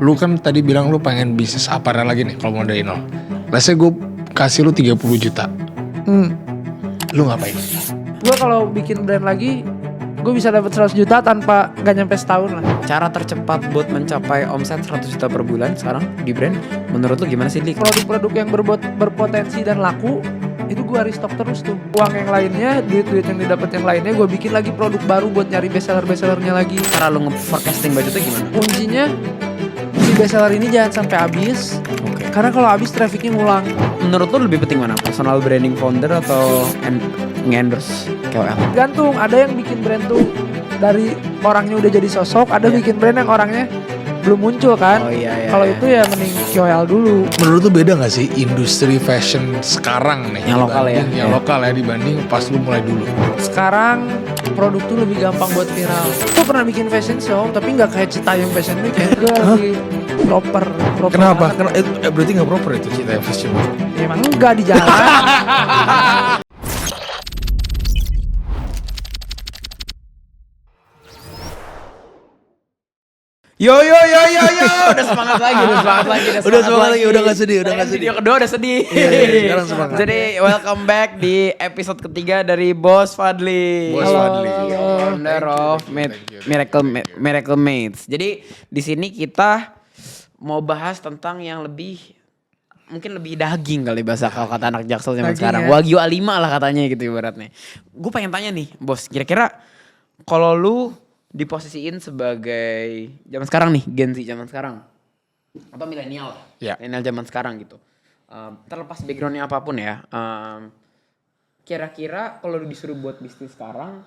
Lu kan tadi bilang lu pengen bisnis aparel lagi nih kalau mau dari nol. Let's say gue kasih lu 30 juta. Lu ngapain? Gue kalau bikin brand lagi, gue bisa dapat 100 juta tanpa gak nyampe setahun lah. Cara tercepat buat mencapai omset 100 juta per bulan sekarang di brand, menurut lu gimana sih, Lik? Produk-produk yang berpotensi dan laku, itu gue restock terus tuh. Uang yang lainnya, duit-duit yang didapat yang lainnya, gue bikin lagi produk baru buat nyari bestseller-bestsellernya lagi. Cara lu nge-forecasting budgetnya gimana? Kuncinya, si bestseller ini jangan sampai habis. Oke. Karena kalau habis trafficnya ngulang. Menurut lu lebih penting mana? Personal branding founder atau nge-endorse KOL? Gantung, ada yang bikin brand tuh dari orangnya udah jadi sosok, ada bikin brand yang orangnya belum muncul kan. Oh iya. Kalau itu ya mending KOL dulu. Menurut lu beda gak sih industri fashion sekarang nih? Yang lokal ya? Yang lokal ya dibanding pas lu mulai dulu. Sekarang produk tuh lebih gampang buat viral. Gue pernah bikin fashion show, tapi nggak kayak Citayam Fashion Week ya. Gue lebih proper. Kenapa? banget. Berarti gak proper itu Cita Fashion. Ya, emang enggak di jalan. Yo, udah semangat lagi, Udah semangat lagi, udah gak sedih, Video kedua udah sedih. Iya, sekarang semangat. Jadi welcome back di episode ketiga dari Bos Fadli. Bos Fadli. Founder of Miracle Mates. Jadi di sini kita mau bahas tentang yang mungkin lebih daging kali bahasa kalau kata anak Jaksel zaman Daging sekarang. ya. Wagyu A5 lah katanya gitu ibaratnya. Gue pengen tanya nih, Bos, kira-kira kalau lu diposisiin sebagai zaman sekarang nih, Gen Z zaman sekarang atau milenial lah, milenial zaman sekarang gitu, terlepas backgroundnya apapun ya, kira-kira kalau lu disuruh buat bisnis sekarang,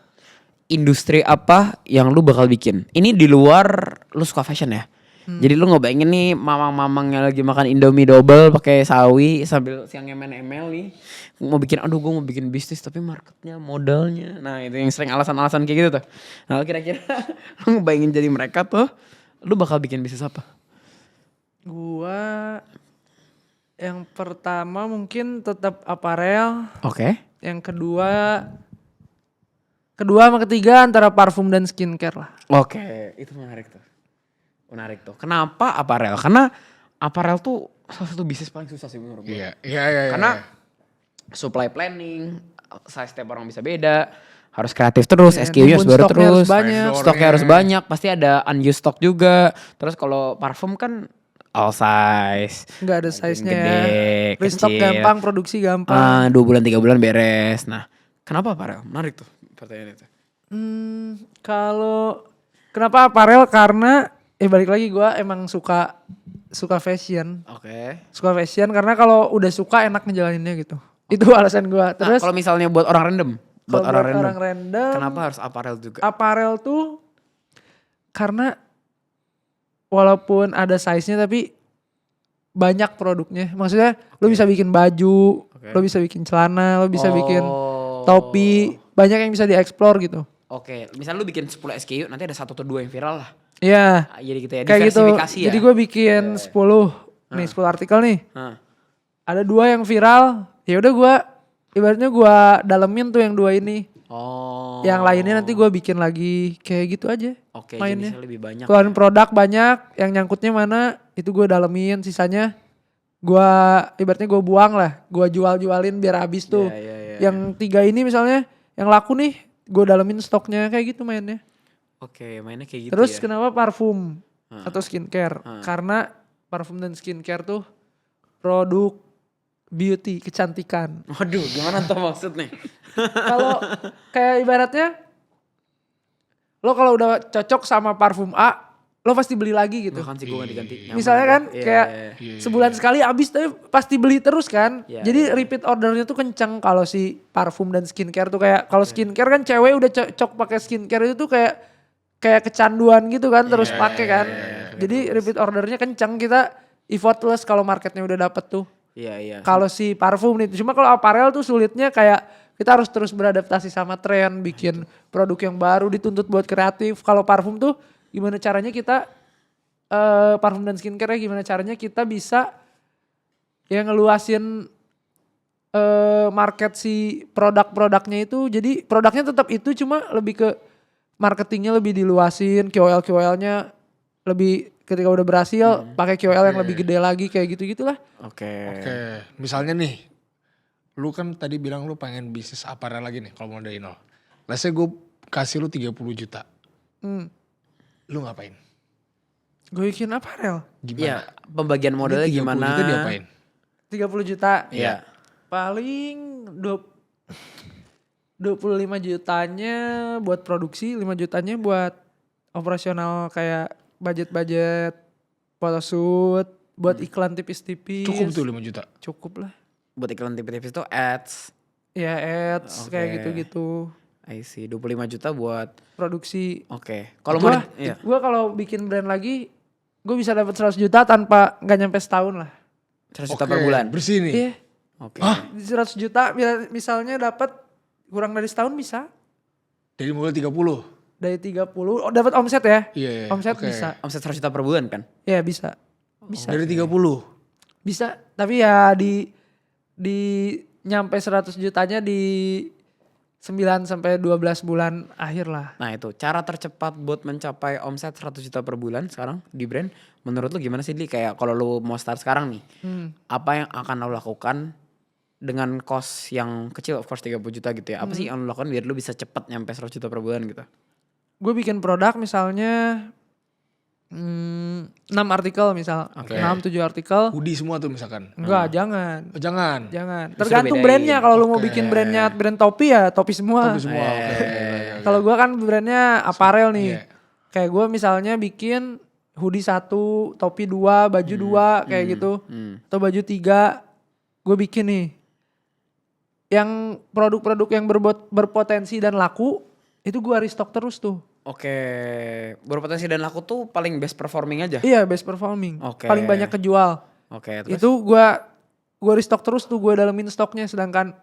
industri apa yang lu bakal bikin? Ini di luar lu suka fashion ya. Jadi lu ngebayangin nih mamang-mamang yang lagi makan Indomie double pakai sawi sambil siang ML nih mau bikin, gue mau bikin bisnis tapi marketnya, modalnya, nah itu yang sering alasan-alasan kayak gitu tuh. Nah kira-kira lu ngebayangin jadi mereka tuh, lu bakal bikin bisnis apa? Gua yang pertama mungkin tetap aparel. Oke. Yang kedua sama ketiga antara parfum dan skincare lah. Oke, itu menarik tuh. Kenapa aparel? Karena aparel tuh salah satu bisnis paling susah sih menurut gue. Iya. Karena supply planning, size setiap orang bisa beda, harus kreatif terus, SKU-nya harus baru stoknya terus, harus banyak. stoknya harus banyak, pasti ada unused stock juga. Terus kalau parfum kan all size, Nggak ada size-nya ya. gede, Restock kecil, gampang, produksi gampang. 2 bulan 3 bulan beres. Nah, kenapa aparel? Menarik tuh pertanyaan itu. Kalau kenapa aparel? Karena balik lagi gue emang suka fashion. Oke. Suka fashion karena kalau udah suka enak ngejalaninnya gitu. Itu alasan gue. Terus Kalau misalnya buat orang random, kalau buat orang random, kenapa harus aparel juga? aparel tuh karena walaupun ada size-nya tapi banyak produknya. Maksudnya lu bisa bikin baju, lu bisa bikin celana, lu bisa bikin topi, banyak yang bisa dieksplor gitu. Oke, misal lu bikin 10 SKU, nanti ada 1 atau 2 yang viral lah. Iya. Jadi gitu ya, Kayak gitu. diversifikasi ya. Jadi gue bikin 10 artikel nih. Ada 2 yang viral. Ya udah gue ibaratnya gue dalemin tuh yang 2 ini. Oh. Yang lainnya nanti gue bikin lagi kayak gitu aja. Oke, mainnya. jenisnya lebih banyak. Keluarin produk banyak, yang nyangkutnya mana itu gue dalemin, sisanya gue ibaratnya gue buang lah, gue jualin biar habis tuh. Yang 3 ini misalnya yang laku nih, gue dalemin stoknya kayak gitu mainnya. Oke, mainnya kayak gitu. Terus ya. kenapa parfum atau skincare? Karena parfum dan skincare tuh produk beauty, kecantikan. Waduh, gimana tuh maksudnya? Kalau kayak ibaratnya lo kalau udah cocok sama parfum A, lo pasti beli lagi gitu. Bahkan sih gue ganti-ganti. Misalnya kan kayak sebulan sekali habis tapi pasti beli terus kan. Iya, Jadi repeat ordernya tuh kenceng kalau si parfum dan skincare tuh kayak kalau skincare kan cewek udah cocok pakai skincare itu tuh kayak kecanduan gitu kan terus pakai kan. Jadi repeat ordernya kenceng, kita effortless kalau marketnya udah dapet tuh. Iya. Kalau si parfum nih, cuma kalau aparel tuh sulitnya kayak kita harus terus beradaptasi sama tren, bikin produk yang baru, dituntut buat kreatif. Kalau parfum tuh gimana caranya kita parfum dan skincare gimana caranya kita bisa ya ngeluasin market si produk-produknya itu. Jadi produknya tetap itu, cuma lebih ke marketingnya lebih diluasin, KOL-nya lebih ketika udah berhasil pakai KOL yang lebih gede lagi kayak gitu-gitulah. Oke. Oke, misalnya nih, lu kan tadi bilang lu pengen bisnis aparel lagi nih kalau mau dari nol. Let's say gue kasih lu 30 juta, lu ngapain? Gue bikin aparel. Gimana? Iya, pembagian modalnya Ini 30 gimana? juta diapain? 30 juta. Iya. Paling 25 jutanya buat produksi, 5 jutanya buat operasional kayak budget-budget photoshoot, buat iklan tipis-tipis. Cukup tuh 5 juta. Cukup lah. Buat iklan tipis-tipis itu ads. Ya ads Oke. kayak gitu-gitu. I see, 25 juta buat Produksi. oke. Kalau mau Gua kalau bikin brand lagi, gue bisa dapat 100 juta tanpa nggak nyampe setahun lah. 100 juta per bulan. Bersih nih. Iya. Oke. 100 juta misalnya dapat kurang dari setahun bisa. Dari mulai 30. Dari 30, dapat omset ya? Iya. Omset oke. bisa. Omset 100 juta per bulan kan? Ya bisa. Bisa. Dari 30. Bisa. Tapi ya di nyampe 100 jutanya di 9 sampai 12 bulan akhir lah. Nah itu cara tercepat buat mencapai omset 100 juta per bulan sekarang di brand. Menurut lu gimana sih Li? Kayak kalau lu mau start sekarang nih. Apa yang akan lu lakukan dengan cost yang kecil, of course 30 juta gitu ya. Apa sih yang lu lakukan biar lu bisa cepet nyampe 100 juta per bulan gitu? Gue bikin produk misalnya 6 artikel misal. Oke. 6-7 artikel. Hoodie semua tuh misalkan. Enggak, jangan. Oh, jangan. Jangan. Justru Tergantung bedain. brandnya. Kalau lu mau Oke. bikin brandnya brand topi ya topi semua. Tapi semua. Oke. Kalau gue kan brandnya aparel nih. Iya. Kayak gue misalnya bikin hoodie 1, topi 2, baju 2 kayak gitu. Atau baju 3. Gue bikin nih. Yang produk-produk yang berpotensi dan laku itu gue restock terus tuh. Oke, berpotensi dan laku tuh paling best performing aja? Iya, best performing. Oke. Paling banyak kejual. Oke, terus? Itu gue restock terus tuh, gue dalemin stoknya. Sedangkan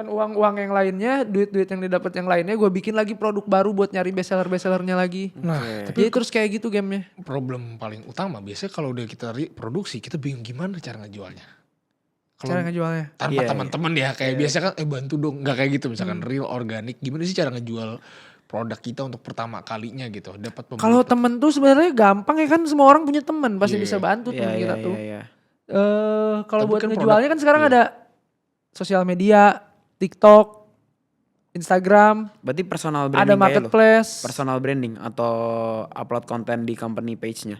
uang-uang yang lainnya, duit-duit yang didapat yang lainnya, gue bikin lagi produk baru buat nyari bestseller-bestsellernya lagi. Nah, Jadi terus kayak gitu gamenya. problem paling utama biasanya kalau udah kita produksi kita bingung gimana cara ngejualnya. Cara ngejualnya. Tanpa Iya, teman-teman ya kayak biasa kan bantu dong, nggak kayak gitu misalkan real organik. Gimana sih cara ngejual produk kita untuk pertama kalinya gitu dapat pembeli. Kalau temen tuh sebenarnya gampang ya kan, semua orang punya temen pasti bisa bantu temen kita tuh. Iya. Kalau Tapi buat kan ngejualnya produk- kan sekarang iya. ada sosial media, TikTok, Instagram, Berarti personal ada branding kayak lu? marketplace. Personal branding atau upload konten di company page-nya?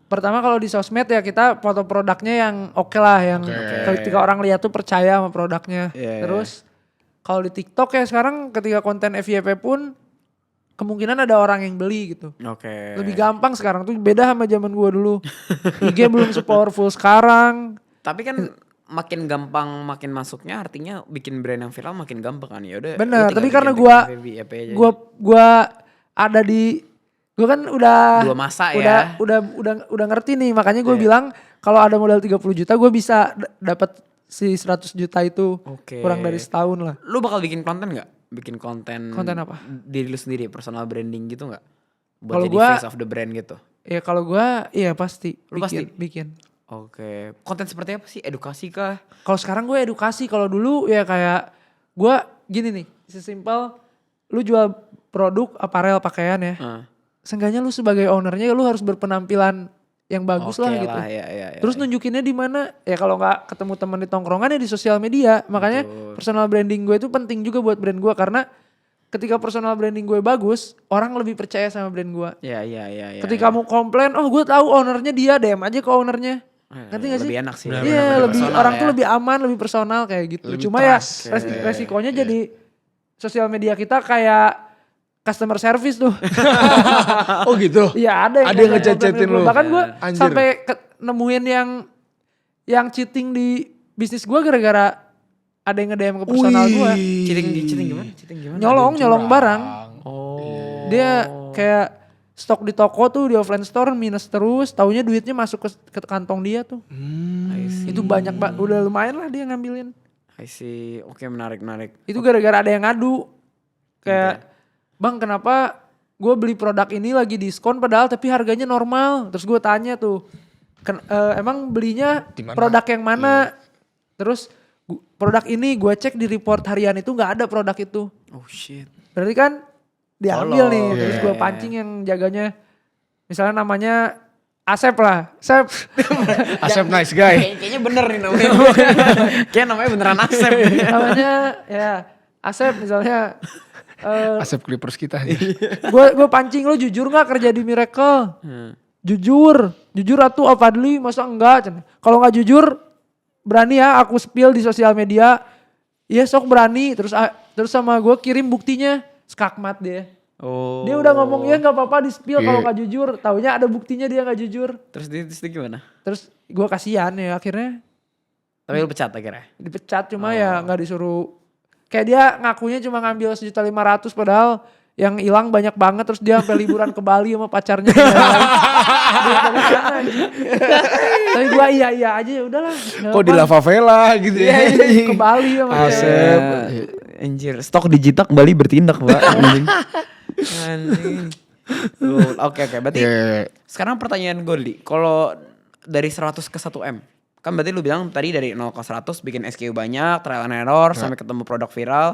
Pertama kalau di sosmed ya kita foto produknya yang oke lah, yang ketika orang lihat tuh percaya sama produknya. Iya, Terus kalau di TikTok ya sekarang ketika konten FYP pun kemungkinan ada orang yang beli gitu. Oke. Lebih gampang sekarang tuh, beda sama zaman gua dulu. IG belum sepowerful sekarang. Tapi kan makin gampang makin masuknya artinya bikin brand yang viral makin gampang kan ya udah. Bener, lu tinggal tapi bikin karena FYP aja. gua ada di, gua kan udah Dua masa udah, ya. udah ngerti nih, makanya gue Iya. bilang kalau ada modal 30 juta gue bisa dapat si 100 juta itu Oke. kurang dari setahun lah. Lu bakal bikin konten gak? Bikin konten. Konten apa? Diri lu sendiri, personal branding gitu gak? Buat Kalau jadi gua- face of the brand gitu. Ya kalau gue iya pasti Lu pasti? bikin. Oke. Konten seperti apa sih? Edukasi kah? Kalau sekarang gue edukasi, kalau dulu ya kayak gue gini nih, sesimpel lu jual produk aparel pakaian ya. Seenggaknya lu sebagai ownernya lu harus berpenampilan yang bagus lah Oke gitu. ya. Terus nunjukinnya di mana? Ya kalau nggak ketemu teman di tongkrongan ya di sosial media. Makanya personal branding gue itu penting juga buat brand gue, karena ketika personal branding gue bagus, orang lebih percaya sama brand gue. Iya. Ketika mau komplain, oh gue tahu ownernya dia, DM aja ke ownernya. Ngerti gak sih? Lebih enak sih. Iya, lebih personal orang ya. tuh lebih aman, lebih personal kayak gitu. Lebih Cuma ya trust. resikonya jadi sosial media kita kayak customer service tuh. Oh gitu. Iya ada Ada yang komplain ngechat-chatin gue. lu. Bahkan gue Anjir. sampai nemuin yang cheating di bisnis gue gara-gara ada yang nge-DM ke personal gue. Cheating gimana? Cheating gimana? Nyolong barang. Oh. Dia kayak stok di toko tuh di offline store minus terus, taunya duitnya masuk ke kantong dia tuh. I see. Itu banyak banget, udah lumayan lah dia ngambilin. I see. Oke, menarik. Itu gara-gara ada yang ngadu. Kayak, "Bang, kenapa gue beli produk ini lagi diskon padahal tapi harganya normal?" Terus gue tanya tuh, "Emang belinya Dimana? produk yang mana?" Terus produk ini gue cek di report harian itu nggak ada produk itu. Oh shit. Berarti kan diambil Tolong. nih. Terus gue Iya. pancing yang jaganya. Misalnya namanya Asep lah. Asep. Asep nice guy. Kayaknya bener nih namanya. Kayak namanya beneran Asep. Namanya ya Asep misalnya. Asep Clippers kita. Gue pancing lo jujur gak kerja di Miracle? Jujur atuh Fadli masa enggak? Kalau nggak jujur berani ya aku spill di sosial media. Iya sok berani. Terus sama gue kirim buktinya. Skakmat dia. Oh. Dia udah ngomong ya nggak apa-apa di spill Iya. kalau nggak jujur. Taunya ada buktinya dia nggak jujur. Terus dia gimana? Terus gue kasihan ya akhirnya Tapi lu pecat akhirnya. dipecat cuma ya nggak disuruh. Kayak dia ngakunya cuma ngambil 1.500.000 padahal yang hilang banyak banget. Terus dia sampai liburan ke Bali sama pacarnya. Duit dari sana, anjing. Tapi gue iya aja ya udahlah. nggak Kok di apa-apa. La Favela gitu ya. Iya, ke Bali sama Asep. cewek. Anjir, stok digital kembali bertindak, Pak. Anjing. Anjing. Oke, berarti Iya. sekarang pertanyaan gue, Li. Kalau dari 100 ke 1M, kan berarti lu bilang tadi dari 0 ke 100 bikin SKU banyak, trial and error, sampai ketemu produk viral,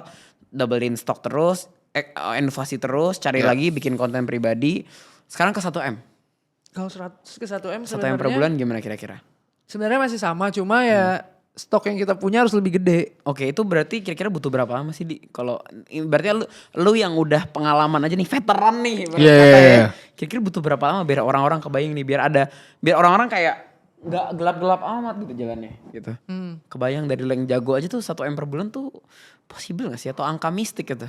doublein stok terus, inovasi terus, cari lagi bikin konten pribadi. Sekarang ke 1M. Kalau 100 ke 1M 1M per bulan gimana kira-kira? sebenarnya masih sama cuma ya stok yang kita punya harus lebih gede. Oke, itu berarti kira-kira butuh berapa lama sih, Di? Kalau berarti lu yang udah pengalaman aja nih, veteran nih. ibarat Iya, kata ya. iya. Kira-kira butuh berapa lama biar orang-orang kebayang nih, biar orang-orang kayak nggak gelap-gelap amat gitu jalannya gitu. Kebayang dari lu yang jago aja tuh 1M per bulan tuh possible gak sih atau angka mistik gitu?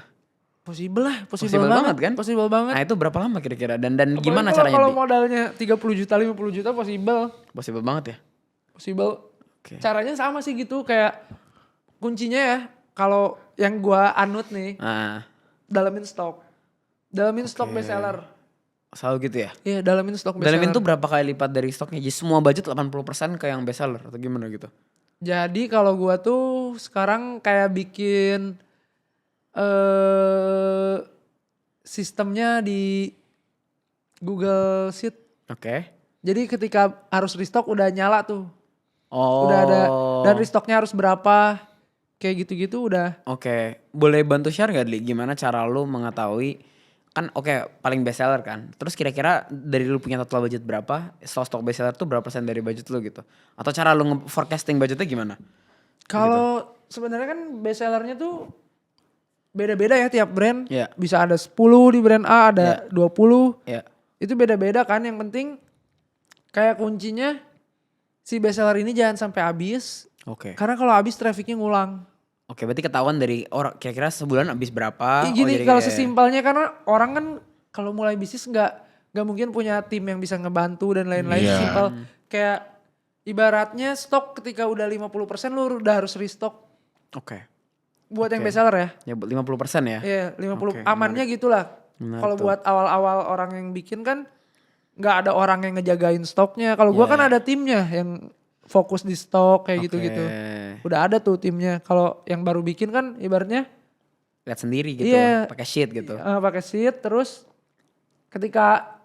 Possible lah, Possible banget kan? Possible banget. Nah, itu berapa lama kira-kira dan Apalagi gimana kalau- caranya, Kalau Di? modalnya 30 juta, 50 juta possible. Possible banget ya? Possible. Oke. Caranya sama sih gitu kayak kuncinya ya kalau yang gua anut nih Nah, dalamin stok. Dalamin stok bestseller. selalu gitu ya? Iya, dalamin stok bestseller. Dalamin tuh berapa kali lipat dari stoknya? Jadi semua budget 80% ke yang best seller atau gimana gitu? Jadi kalau gua tuh sekarang kayak bikin sistemnya di Google Sheet. Oke. Jadi ketika harus restock udah nyala tuh. Oh. Udah ada dan restocknya harus berapa. Kayak gitu-gitu udah. Oke, boleh bantu share gak, Li? Gimana cara lu mengetahui, kan paling best seller kan. Terus kira-kira dari lu punya total budget berapa, stok best seller tuh berapa persen dari budget lu gitu? Atau cara lu forecasting budgetnya gimana? Kalau sebenarnya kan best sellernya tuh beda-beda ya tiap brand. Iya. Bisa ada 10 di brand A, ada 20. Ya. Itu beda-beda kan. Yang penting kayak kuncinya si best seller ini jangan sampai habis. Oke. Karena kalau habis trafficnya ngulang. Oke, berarti ketahuan dari orang kira-kira sebulan habis berapa? Gini jadi kalau kayak- sesimpelnya karena orang kan kalau mulai bisnis nggak mungkin punya tim yang bisa ngebantu dan lain-lain. Iya. Simpel kayak ibaratnya stok ketika udah 50% lu udah harus restock Oke. buat yang Oke. best seller ya. Ya 50% ya? Iya 50 Oke, amannya gitulah. Menarik Kalau tuh. buat awal-awal orang yang bikin kan nggak ada orang yang ngejagain stoknya. Kalau gua Iya, kan iya. ada timnya yang fokus di stok kayak Oke. gitu-gitu. Udah ada tuh timnya. Kalau yang baru bikin kan ibaratnya Lihat sendiri gitu, Iya. pakai sheet gitu. pakai sheet terus ketika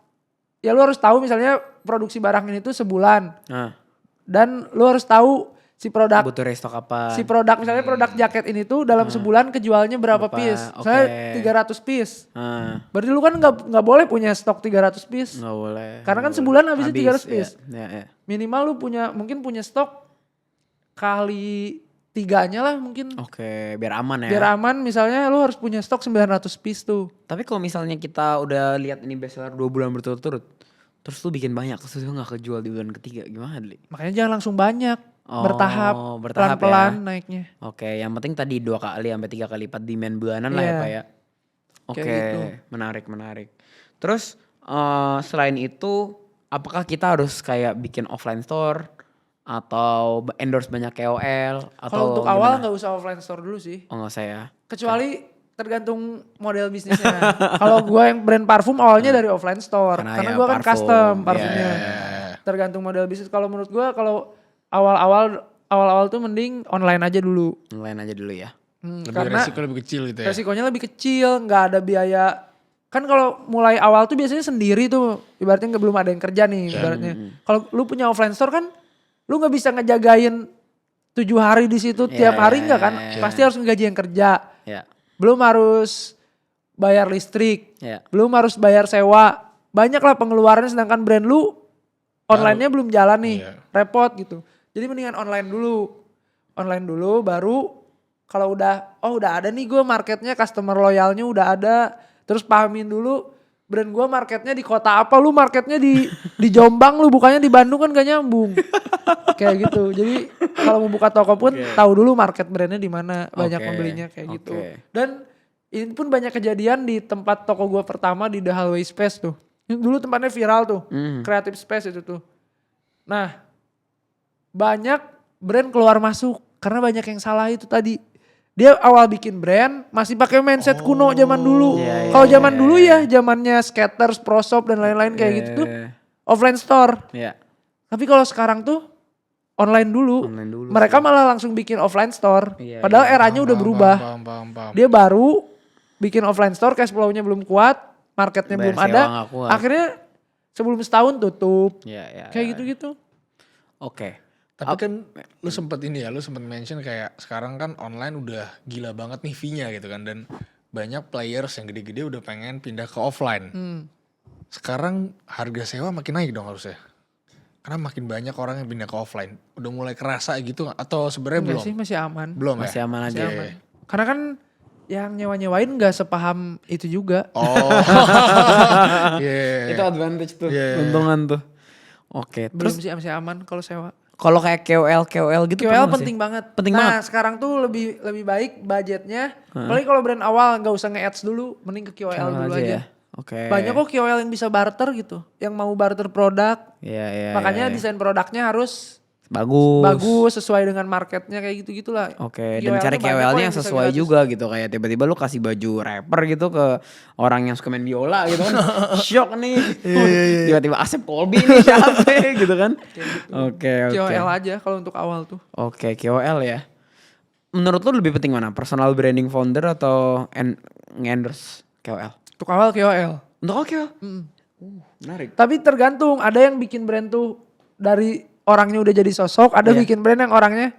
ya lu harus tahu misalnya produksi barang ini tuh sebulan Nah, dan lu harus tahu si produk butuh restock apa? misalnya produk jaket ini tuh dalam sebulan kejualnya berapa Berapa? piece. Oke. Misalnya 300 piece. Nah, Berarti lu kan nggak boleh punya stok 300 piece. nggak boleh. Karena kan nggak sebulan boleh. habisnya 300 piece. Ya. Minimal lu mungkin punya stok kali 3-nya lah mungkin. Oke, biar aman ya. Biar aman misalnya lu harus punya stok 900 piece tuh. Tapi kalau misalnya kita udah lihat ini bestseller 2 bulan berturut-turut, terus lu bikin banyak, terus lu gak kejual di bulan ketiga, gimana, Li? Makanya jangan langsung banyak. Oh, bertahap, bertahap pelan-pelan ya. naiknya. Oke, yang penting tadi 2 kali sampai 3 kali lipat demand bulanan lah ya, Iya. Pak ya. Oke, Kayak gitu. menarik. Terus selain itu, apakah kita harus kayak bikin offline store atau endorse banyak KOL atau Kalau untuk awal nggak usah offline store dulu sih. Oh, nggak usah ya. Kecuali tergantung model bisnisnya. Kalau gua yang brand parfum awalnya dari offline store. Karena Karena ya gua kan parfum. custom parfumnya. Iya. Tergantung model bisnis. Kalau menurut gua kalau awal-awal tuh mending online aja dulu. Online aja dulu ya. Lebih Karena resiko lebih kecil gitu ya. resikonya lebih kecil, nggak ada biaya. Kan kalau mulai awal tuh biasanya sendiri tuh, ibaratnya belum ada yang kerja nih, ibaratnya. Kalau lu punya offline store kan, lu nggak bisa ngejagain 7 hari di situ tiap hari nggak kan? Pasti harus ngegaji yang kerja. Ya. Belum harus bayar listrik, Ya. belum harus bayar sewa, banyak lah pengeluarannya sedangkan brand lu online-nya belum jalan nih. Iya. Repot gitu. Jadi mendingan online dulu. Online dulu baru kalau udah ada nih gue marketnya, customer loyalnya udah ada. Terus pahamin dulu brand gue marketnya di kota apa, lu marketnya di Jombang, lu bukanya di Bandung kan gak nyambung. Kayak gitu. Jadi kalau mau buka toko pun tahu dulu market brandnya di mana, banyak Oke. pembelinya kayak gitu. Oke. Dan ini pun banyak kejadian di tempat toko gue pertama di The Hallway Space tuh. Dulu tempatnya viral tuh, Creative Space itu tuh. Nah, banyak brand keluar masuk karena banyak yang salah itu tadi. Dia awal bikin brand masih pakai mindset kuno zaman dulu. Iya, Kalau zaman dulu ya, zamannya Skaters, Proshop dan lain-lain kayak gitu tuh offline store. Iya. Tapi kalau sekarang tuh online dulu. Online dulu Mereka malah langsung bikin offline store. Iya, Padahal eranya udah berubah. Paham. Dia baru bikin offline store, cash flow-nya belum kuat, marketnya Bayar belum sewa ada. nggak kuat. Akhirnya sebelum setahun tutup. Iya. Kayak gitu-gitu. Oke. Tapi kan lu sempet mention kayak sekarang kan online udah gila banget nih fee-nya gitu kan. Dan banyak players yang gede-gede udah pengen pindah ke offline. Sekarang harga sewa makin naik dong harusnya. Karena makin banyak orang yang pindah ke offline. Udah mulai kerasa gitu gak? Atau sebenarnya Enggak belum? sih, masih aman. Belum Masih ya? aman Masih aja. aman. Karena kan yang nyewa-nyewain gak sepaham itu juga. Oh. Yeah. Itu advantage tuh, Iya. untungan tuh. Oke, Belum terus sih, masih aman kalau sewa. kalau kayak KOL gitu KOL perlu nggak sih? penting banget. Penting nah, banget. sekarang tuh lebih baik budgetnya. Apalagi kalau brand awal gak usah nge-ads dulu, mending ke KOL dulu aja. ya. Oke. Banyak kok KOL yang bisa barter gitu, yang mau barter produk. Iya. Makanya desain produknya harus bagus. bagus sesuai dengan marketnya kayak gitu-gitulah. Oke, KOL dan cari tuh banyak kok KOL-nya yang bisa sesuai gratis. juga gitu. Kayak tiba-tiba lu kasih baju rapper gitu ke orang yang suka main biola gitu kan. Shock nih. Tiba-tiba Asep Colby nih siapa gitu kan. Oke. KOL aja kalau untuk awal tuh. Oke, KOL ya. Menurut lu lebih penting mana? Personal branding founder atau endorse KOL? Untuk awal KOL. Untuk KOL? Menarik. Tapi tergantung, ada yang bikin brand tuh dari orangnya udah jadi sosok, ada bikin brand yang orangnya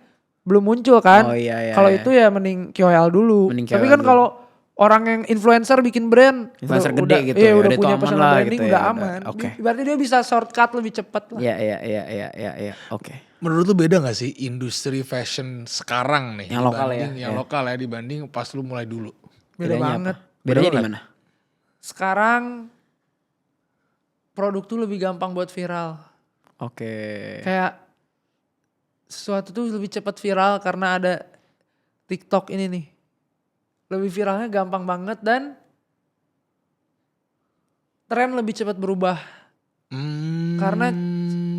belum muncul kan. Oh, iya. Kalau itu ya mending KOL dulu. Mending Tapi KOL kan dulu. kalau orang yang influencer bikin brand, Influencer gede udah, gitu iya, ya, udah udah itu punya aman personal lah branding gitu ya, udah udah. aman. Oke. Berarti dia bisa shortcut lebih cepat lah. Iya. Oke. Menurut lu beda gak sih industri fashion sekarang nih? Yang lokal ya? Yang lokal ya dibanding pas lu mulai dulu. Beda Bedanya banget. apa? Bedanya di banget. mana? Sekarang produk tuh lebih gampang buat viral. Oke. Kayak sesuatu tuh lebih cepat viral karena ada TikTok ini nih. Lebih viralnya gampang banget dan tren lebih cepat berubah. Karena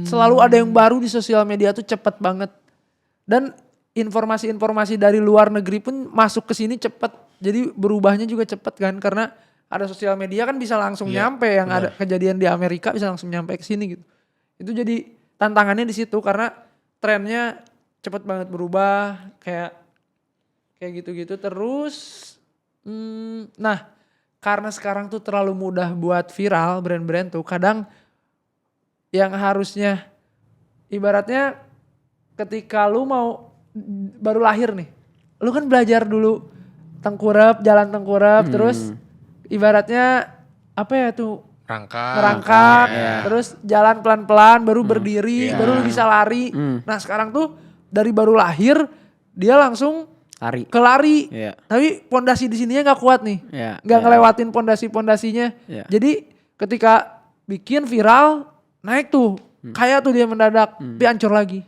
selalu ada yang baru di sosial media tuh cepat banget. Dan informasi-informasi dari luar negeri pun masuk ke sini cepat. Jadi berubahnya juga cepat kan. Karena ada sosial media kan bisa langsung nyampe. Yang ada kejadian di Amerika bisa langsung nyampe ke sini gitu. Itu jadi tantangannya di situ karena trennya cepat banget berubah. Kayak gitu-gitu terus. Nah karena sekarang tuh terlalu mudah buat viral brand-brand tuh. Kadang yang harusnya ibaratnya ketika lu mau baru lahir nih. Lu kan belajar dulu tengkurap, jalan tengkurap. Terus ibaratnya apa ya tuh. Ngerangkak, terus jalan pelan-pelan, baru berdiri, baru lu bisa lari. Nah sekarang tuh dari baru lahir dia langsung Lari. ke lari. Iya. Tapi pondasi di sininya nggak kuat nih, Iya, nggak iya. ngelewatin pondasinya. Iya. Jadi ketika bikin viral naik tuh, kayak tuh dia mendadak, tapi hancur lagi.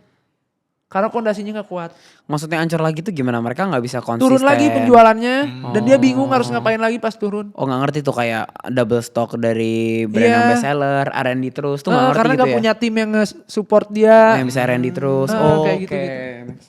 Karena pondasinya nggak kuat. Maksudnya ancur lagi tuh gimana? Mereka nggak bisa konsisten. Turun lagi penjualannya dan dia bingung harus ngapain lagi pas turun. Oh nggak ngerti tuh kayak double stock dari brand Iya. yang best seller, R&D terus tuh nggak ngerti Karena gitu nggak ya? punya tim yang nge-support dia. Yang bisa R&D terus. Kayak Oke, gitu-gitu. make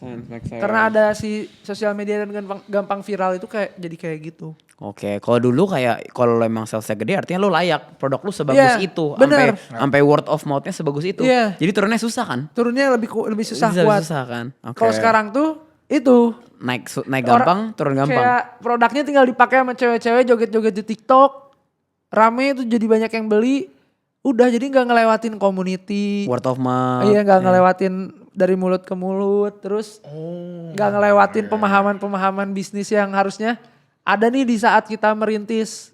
sense. Karena ada si sosial media dan gampang viral itu jadi kayak gitu. Oke, kalau dulu kayak kalau lo emang salesnya gede artinya lo layak produk lo sebagus Iya, itu, bener. sampai word of mouthnya sebagus itu. Iya. Jadi turunnya susah kan? Turunnya lebih susah Bisa kuat. susah kan? Oke. Kalau sekarang tuh itu naik gampang, turun gampang. kayak produknya tinggal dipakai sama cewek-cewek joget-joget di TikTok. Rame itu jadi banyak yang beli. Udah jadi nggak ngelewatin community. Word of mouth. Iya nggak ngelewatin dari mulut ke mulut. Terus nggak ngelewatin pemahaman-pemahaman bisnis yang harusnya ada nih di saat kita merintis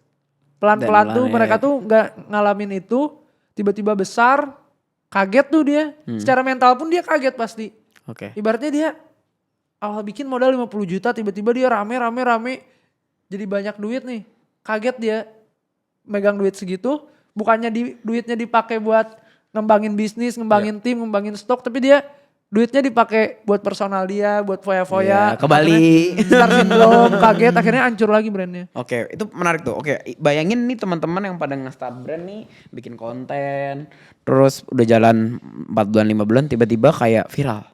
Pelan-pelan tuh Dan mereka tuh nggak ngalamin itu, tiba-tiba besar, kaget tuh dia. Secara mental pun dia kaget pasti. Oke. Ibaratnya dia awal bikin modal 50 juta, tiba-tiba dia rame. Jadi banyak duit nih. Kaget dia megang duit segitu, bukannya duitnya dipakai buat ngembangin bisnis, ngembangin tim, ngembangin stok, tapi dia duitnya dipakai buat personal dia, buat foya-foya. Iya, ke Bali. Akhirnya Star syndrome, kaget, akhirnya hancur lagi brandnya. Oke, itu menarik tuh. Oke, bayangin nih teman-teman yang pada nge-start brand nih, bikin konten, terus udah jalan 4 bulan, 5 bulan, tiba-tiba kayak viral.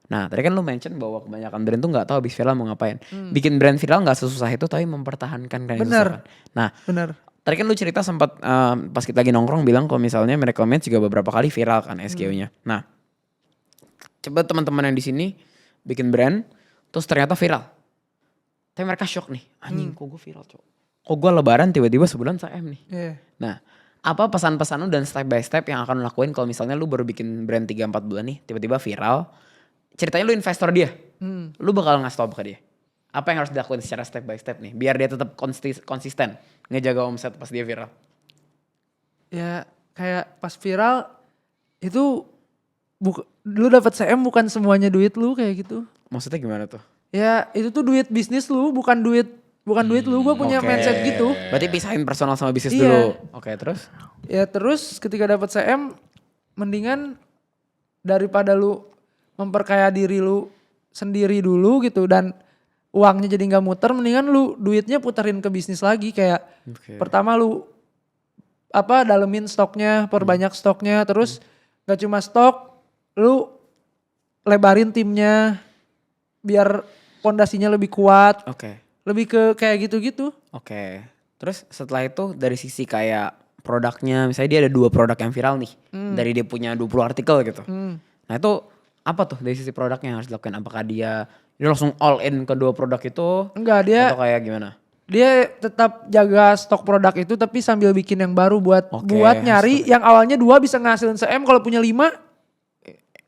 Nah, tadi kan lu mention bahwa kebanyakan brand tuh nggak tahu habis viral mau ngapain. Bikin brand viral nggak sesusah itu, tapi mempertahankan kan yang susah kan. Nah, Bener. tadi kan lu cerita sempat pas kita lagi nongkrong bilang kalau misalnya merecommend juga beberapa kali viral kan SKU-nya. Nah, coba teman-teman yang di sini bikin brand, terus ternyata viral. Tapi mereka shock nih, anjing kok gue viral cok. Kok gue lebaran tiba-tiba sebulan 1M nih. Iya. Nah, apa pesan-pesan lu dan step by step yang akan lu lakuin kalau misalnya lu baru bikin brand 3-4 bulan nih, tiba-tiba viral. Ceritanya lu investor dia, lu bakal ngasih tau ke dia. Apa yang harus dilakuin secara step by step nih, biar dia tetap konsisten ngejaga omset pas dia viral. Ya kayak pas viral itu lu dapat CM bukan semuanya duit lu kayak gitu. Maksudnya gimana tuh? Ya itu tuh duit bisnis lu, bukan duit lu. Gue punya Oke. mindset gitu. Berarti pisahin personal sama bisnis Iya. dulu. Oke, terus? Ya terus ketika dapat CM, mendingan daripada lu memperkaya diri lu sendiri dulu gitu dan uangnya jadi nggak muter, mendingan lu duitnya puterin ke bisnis lagi. Kayak Oke. pertama lu dalemin stoknya, perbanyak stoknya, terus gak cuma stok, lu lebarin timnya biar pondasinya lebih kuat, Oke. lebih ke kayak gitu-gitu. Oke. Terus setelah itu dari sisi kayak produknya, misalnya dia ada 2 produk yang viral nih. Dari dia punya 20 artikel gitu. Nah itu apa tuh dari sisi produknya yang harus dilakukan? Apakah dia langsung all in ke 2 produk itu? Enggak, dia Atau kayak gimana? dia tetap jaga stok produk itu tapi sambil bikin yang baru buat Oke, nyari yang awalnya 2 bisa ngasilin CM, kalau punya 5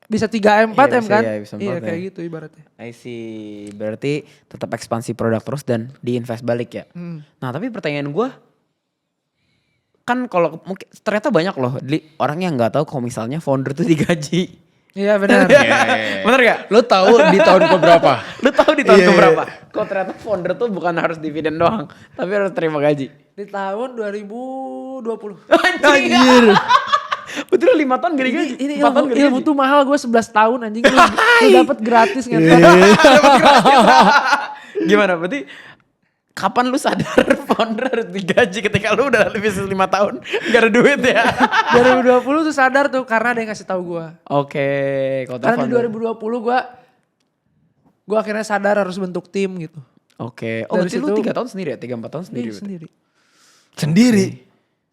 bisa 3M, 4M bisa, kan? iya, bisa 4M. Iya kayak gitu ibaratnya. I see. Berarti tetap ekspansi produk terus dan diinvest balik ya. Nah tapi pertanyaan gue, kan kalau mungkin ternyata banyak loh orang yang nggak tahu kalau misalnya founder tuh digaji. Iya benar. Bener gak? Lo tahu di tahun keberapa? Lu tahu di tahun Iya, keberapa? Kok ternyata founder tuh bukan harus dividen doang, tapi harus terima gaji. Di tahun 2020. Anjir. Betul 5 tahun gak digaji? Ini 4 tahun gak ilmu digaji? tuh mahal, gue 11 tahun anjing lu dapet gratis kan. Gimana? Berarti kapan lu sadar founder harus digaji ketika lu udah lebih 5 tahun gak ada duit ya? 2020 tuh sadar tuh karena ada yang ngasih tahu gue. Oke, Karena di 2020 gue akhirnya sadar harus bentuk tim gitu. Oke. Oh Dari berarti lu situ- 3 tahun sendiri ya? 3-4 tahun sendiri? Iya, berarti? sendiri. Sendiri.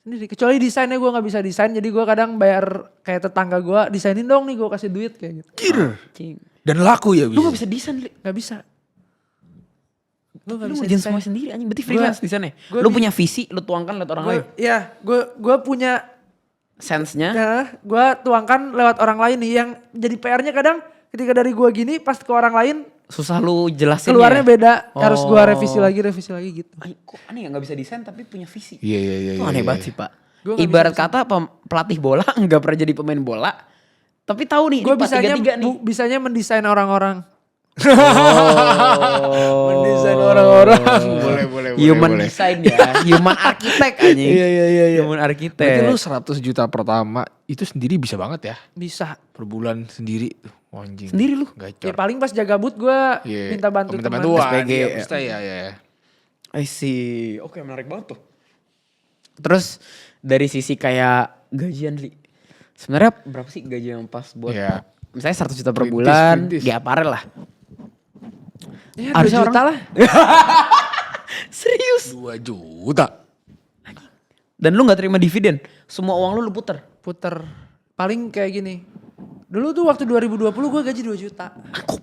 Sendiri. Kecuali desainnya gue nggak bisa desain, jadi gue kadang bayar kayak tetangga gue, desainin dong nih, gue kasih duit kayak gitu. Kira. Anjing. Dan laku ya Lu bisa. gak bisa desain, Li. Nggak bisa. Lu nggak Lu bisa ngerjain desain. semua sendiri anjing. Berarti freelance desainnya. gua Lu di- punya visi, lu tuangkan lewat orang lain. Gue punya Sense-nya. ya, gue tuangkan lewat orang lain nih yang jadi PR-nya kadang ketika dari gue gini pas ke orang lain Susah lu jelasin keluarnya ya? beda, harus gue Oh. revisi lagi gitu. Ay, kok aneh ya gak bisa desain tapi punya visi. Iya. Itu aneh banget sih pak. Gua nggak Ibarat kata pelatih bola nggak pernah jadi pemain bola. Tapi tahu nih Gue ini 4-3-3 nih. bisanya mendesain orang-orang. Mendesain orang-orang. Boleh. Human design ya. Human architect anjing. Iya. Human Berarti architect. lu 100 juta pertama itu sendiri bisa banget ya? Bisa. Per bulan sendiri. Oh, anjing. Sendiri lu? Ya Gacor. paling pas jaga boot gue Iya. minta bantu Minta teman. bantuan. SPG. Iya, pasti ya. I see. Oke menarik banget tuh. Terus dari sisi kayak gajian Li. Sebenarnya berapa sih gaji yang pas buat Iya. misalnya 100 juta per Perintis, bulan perintis. di aparel lah. Ya, 2 Harusnya juta orang- lah. Serius? 2 juta. Dan lu gak terima dividen. Semua uang lu puter. Puter. Paling kayak gini. Dulu tuh waktu 2020 gue gaji 2 juta.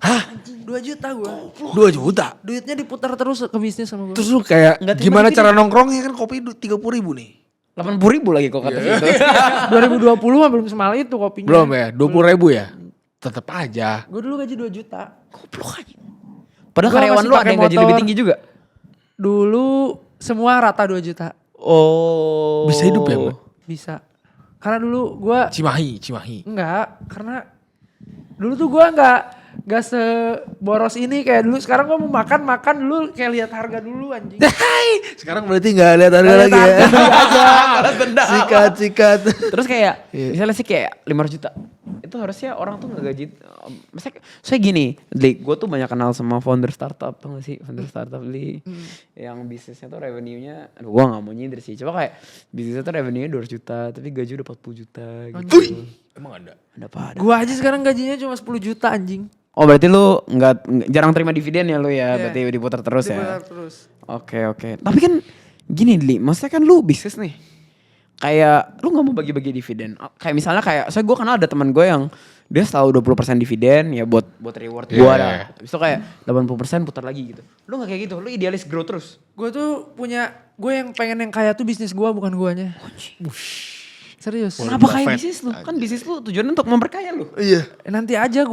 Hah? Anjing 2 juta gue. 2 juta? Duitnya diputar terus ke bisnis sama gue. Terus lu kayak Nggak terima gimana dividen. cara nongkrongnya kan kopi 30.000 nih. 80.000 lagi kok kata situ. 2020 mah belum semahal itu kopinya. Belum ya? 20.000 ya? Tetep aja. Gue dulu gaji 2 juta. Goblok aja. Padahal Gua karyawan masih lu ada pakai yang gaji motor. lebih tinggi juga. Dulu semua rata 2 juta. Oh. Bisa hidup ya, Mbak? Bisa. Karena dulu gue Cimahi. enggak, karena dulu tuh gue enggak seboros ini kayak dulu. Sekarang gue mau makan dulu kayak lihat harga dulu anjing. Sekarang berarti gak lihat harga Nggak lagi lihat ya. harga, Sikat. Terus kayak misalnya sih kayak 500 juta. Itu harusnya orang tuh gak gaji. Maksudnya saya gini, gue tuh banyak kenal sama founder startup, tau gak sih? Founder startup yang bisnisnya tuh revenue-nya, aduh gue gak mau nyindir sih. Coba kayak bisnisnya tuh revenue-nya 200 juta, tapi gaji udah 40 juta gitu. Emang ada? Ada apa? Ada. Gue aja sekarang gajinya cuma 10 juta anjing. Oh berarti lu jarang terima dividen ya lu ya? Iya. Berarti diputar terus ya? Diputar terus. Oke. Tapi kan gini Li, maksudnya kan lu bisnis nih. Kayak lu gak mau bagi-bagi dividen. Kayak misalnya saya gue kenal ada teman gue yang dia selalu 20% dividen ya buat reward gue dah. Habis itu kayak 80% putar lagi gitu. Lu gak kayak gitu, lu idealis grow terus. Gue tuh gue yang pengen yang kaya tuh bisnis gue bukan guanya. Serius. Kenapa kayak bisnis lu? Kan bisnis lu tujuannya untuk memperkaya lu. Iya. Nanti aja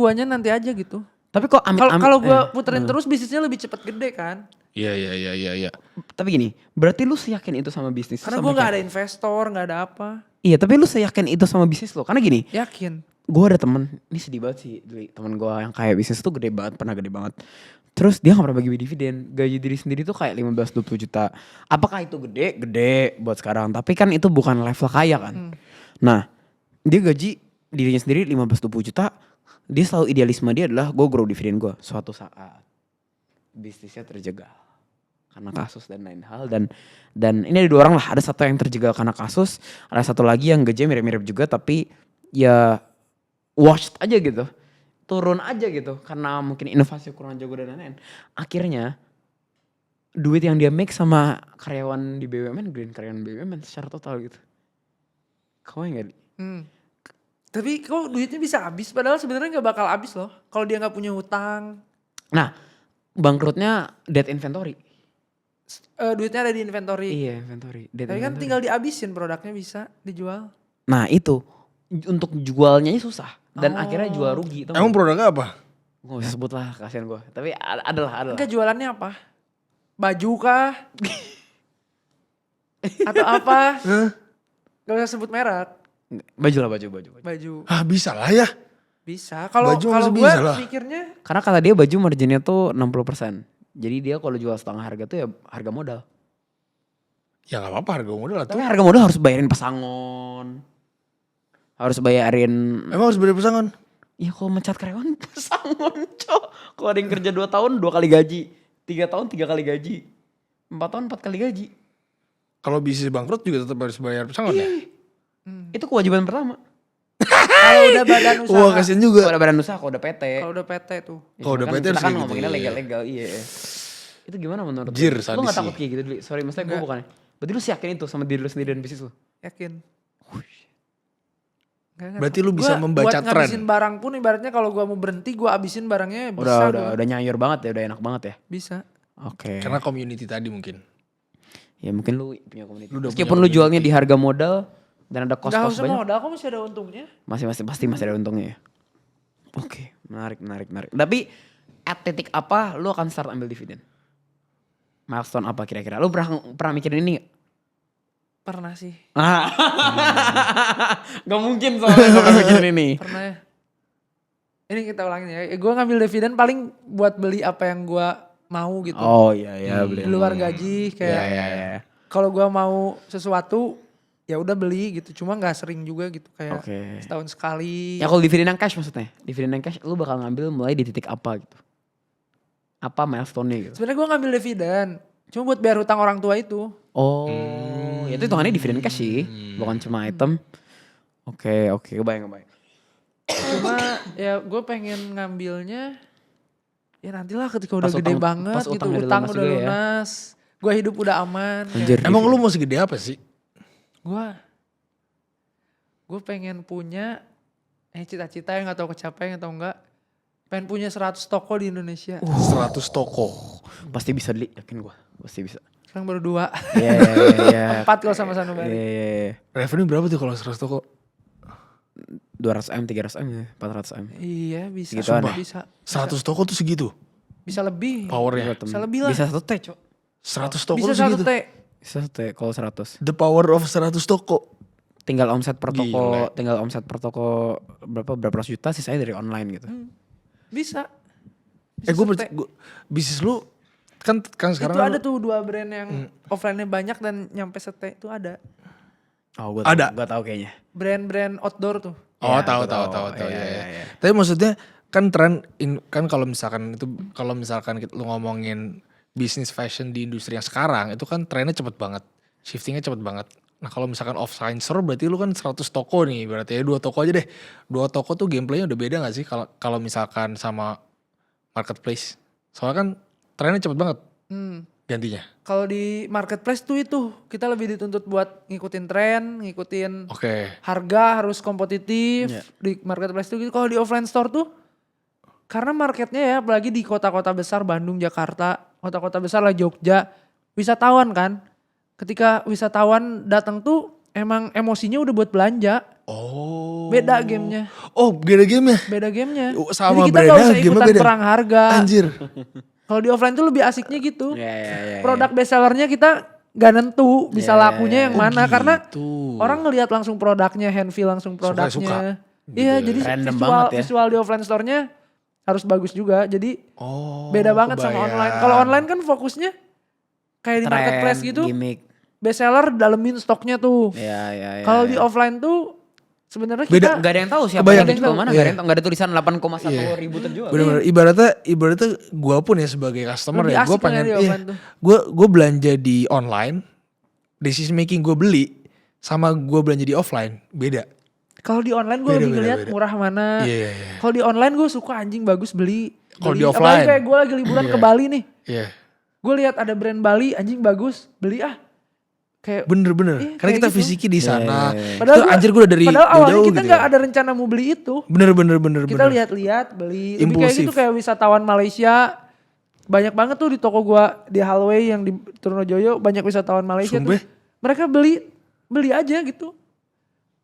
gitu. Tapi kok Kalau gue puterin terus bisnisnya lebih cepet gede kan. Iya. Tapi gini, berarti lu seyakin itu sama bisnis? Karena gue gak ada investor, gak ada apa. Iya, tapi lu seyakin itu sama bisnis lu? Karena gini, Yakin. gue ada temen, ini sedih banget sih, temen gue yang kayak bisnis tuh gede banget, pernah gede banget. Terus dia gak pernah bagi dividen, gaji diri sendiri tuh kayak 15-20 juta. Apakah itu gede? Gede buat sekarang, tapi kan itu bukan level kaya kan. Nah, dia gaji dirinya sendiri 15-20 juta, dia selalu idealisme dia adalah gue grow dividen gue. Suatu saat bisnisnya terjegal karena kasus dan lain hal, dan ini ada 2 orang lah, ada satu yang terjegal karena kasus, ada satu lagi yang gajinya mirip-mirip juga tapi ya washed aja gitu, turun aja gitu karena mungkin inovasi kurang jago dan lain-lain. Akhirnya duit yang dia make sama karyawan di BUMN, karyawan BUMN secara total gitu. Kau enggak? Tapi kok duitnya bisa habis padahal sebenarnya gak bakal habis loh. Kalau dia gak punya hutang. Nah, bangkrutnya dead inventory. Duitnya ada di inventory. Iya, inventory. Dead Tapi kan inventory. tinggal dihabisin, produknya bisa dijual. Nah itu untuk jualnya susah dan akhirnya jual rugi. Emang produknya apa? Gue gak bisa sebut lah, kasihan gue. Tapi adalah. Enggak, jualannya apa? Baju kah? Atau apa? Gak usah sebut merek. Baju lah, baju. Baju. Ah bisa lah ya. Bisa. Kalau Baju kalau masih gue bisa lah. pikirnya Karena kata dia baju marginnya tuh 60%. Jadi dia kalau jual setengah harga tuh ya harga modal. Ya gak apa-apa harga modal lah tuh. Tapi harga modal harus bayarin pesangon. Harus bayarin. Emang harus beli pesangon? Ya kalau mencat karyawan pesangon cok. Kalau ada yang kerja 2 tahun 2 kali gaji. 3 tahun 3 kali gaji. 4 tahun 4 kali gaji. Kalau bisnis bangkrut juga tetap harus bayar pesangon ya? Itu kewajiban pertama. kalau udah badan usaha. Wah kasian juga. Kalau udah badan usaha, kalau udah PT. Kalau udah PT tuh. Kalau udah PT kita harus kan kayak gitu, ngomonginnya iya. legal-legal, iya. Itu gimana menurut Jir, lu? Lu sadis gak takut sih. kayak gitu, Dli? Sorry, maksudnya gue bukan. Berarti lu yakin itu sama diri lu sendiri dan bisnis lu? Yakin. Nggak Berarti lu takut. bisa Gua membaca buat tren. ngabisin barang pun ibaratnya kalau gua mau berhenti gua abisin barangnya bisa. Udah nyayur banget ya, udah enak banget ya. Bisa. Oke. Karena community tadi mungkin. Ya mungkin lu punya komunitas. Lu udah Meskipun punya lu jualnya di harga modal dan ada Gak kos-kos usah banyak. modal, kok masih ada untungnya. Pasti masih ada untungnya ya. Oke, menarik. Tapi at titik apa lu akan start ambil dividen? Milestone apa kira-kira? Lu pernah mikirin ini gak? Pernah sih. Gak mungkin soalnya gak pernah mikirin ini. Pernah ya. Ini kita ulangin ya. Gue ngambil dividen paling buat beli apa yang gue mau gitu. Oh iya beli. Di luar gaji kayak. Iya. Kalau gue mau sesuatu ya udah beli gitu. Cuma nggak sering juga gitu kayak Oke. setahun sekali. Ya kalau dividen yang cash maksudnya. Dividen yang cash lu bakal ngambil mulai di titik apa gitu. Apa milestone-nya gitu. Sebenarnya gue ngambil dividen. Cuma buat bayar hutang orang tua itu. Oh, ya itu hitungannya dividen cash sih. Bukan cuma item. Oke, kebayang. Cuma ya gue pengen ngambilnya. Ya nantilah ketika udah Pas gede utang- banget pas gitu. utangnya Utang lunas udah juga ya. lunas. Gue hidup udah aman. Anjir. Emang lu mau segede apa sih? Gue pengen punya cita-cita yang gak tahu kecapai atau enggak. Pengen punya 100 toko di Indonesia. 100 toko. Pasti bisa Dli, yakin gua. Pasti bisa. Sekarang baru 2. Iya. 4 kalau sama Sanubari. Iya. Revenue berapa tuh kalau 100 toko? 200M, 300M ya, 400M. Iya bisa. Segituan Sumpah. ya? Bisa. 100 toko tuh segitu Bisa lebih. powernya. Bisa lebih lah. Bisa 1 T, Cok. 100 toko Bisa tuh 1 segitu. T. Sate kalau 100. The power of 100 toko. Tinggal omset per toko, Gile. berapa ratus juta sisanya dari online gitu. Bisa. Gue bisnis lu kan sekarang Itu kan ada tuh 2 brand yang offline-nya banyak dan nyampe sete itu ada. Oh, gue Ada. Gue tahu kayaknya. Brand-brand outdoor tuh. Oh, Ya, tahu. Iya. Tapi maksudnya kan kan kalau misalkan lu ngomongin bisnis fashion di industri yang sekarang itu kan trennya cepet banget. Shiftingnya cepet banget. Nah kalau misalkan offline store berarti lu kan 100 toko nih. Berarti ya 2 toko aja deh. 2 toko tuh gameplaynya udah beda gak sih kalau misalkan sama marketplace? Soalnya kan trennya cepet banget gantinya. Kalau di marketplace tuh itu kita lebih dituntut buat ngikutin tren, ngikutin Oke. harga harus kompetitif. Iya. Di marketplace tuh gitu. Kalau di offline store tuh karena marketnya ya apalagi di kota-kota besar Bandung, Jakarta, kota-kota besar lah Jogja, wisatawan kan. Ketika wisatawan datang tuh emang emosinya udah buat belanja. Oh. Beda gamenya. Oh beda gamenya. Beda gamenya. Sama Jadi kita brandnya gak usah gamenya ikutan beda. perang harga. Anjir. Kalau di offline tuh lebih asiknya gitu. Iya. Produk bestsellernya kita gak nentu bisa lakunya yang mana. Oh, Karena gitu. orang ngelihat langsung produknya, hand feel langsung Suka. produknya. Iya jadi Random banget ya. visual di offline store-nya harus bagus juga. Jadi Oh, beda banget sama kebayang. online. Kalau online kan fokusnya kayak di marketplace gitu. Gimmick. Bestseller dalemin stoknya tuh. Iya. Kalau di offline tuh sebenarnya Beda. kita Gak ada yang tahu siapa Kebayang. yang itu kemana. Iya. Gak ada tulisan 8,1 ribu terjual. Bener-bener ibaratnya gue pun ya sebagai customer Lebih ya gue asik pengen kan ya di offline tuh. gue belanja di online decision making gue beli sama gue belanja di offline beda. kalau di online gue lebih ngeliat beda. murah mana. Iya. Kalau di online gue suka anjing bagus beli. Kalau Beli. di Apalagi offline. kayak gue lagi liburan ke Bali nih. Iya. Gue lihat ada brand Bali anjing bagus beli ah. Kayak Bener-bener Iya, karena kayak kita gitu. fisiki di sana. Padahal Itu gua- anjir gue udah dari padahal awalnya jauh kita gitu nggak ya. ada rencana mau beli itu. Bener. Kita lihat-lihat beli. Lebih kayak Impulsif. gitu kayak wisatawan Malaysia. Banyak banget tuh di toko gua di Hallway yang di Trunojoyo banyak wisatawan Malaysia Sumpah? tuh. Mereka beli aja gitu.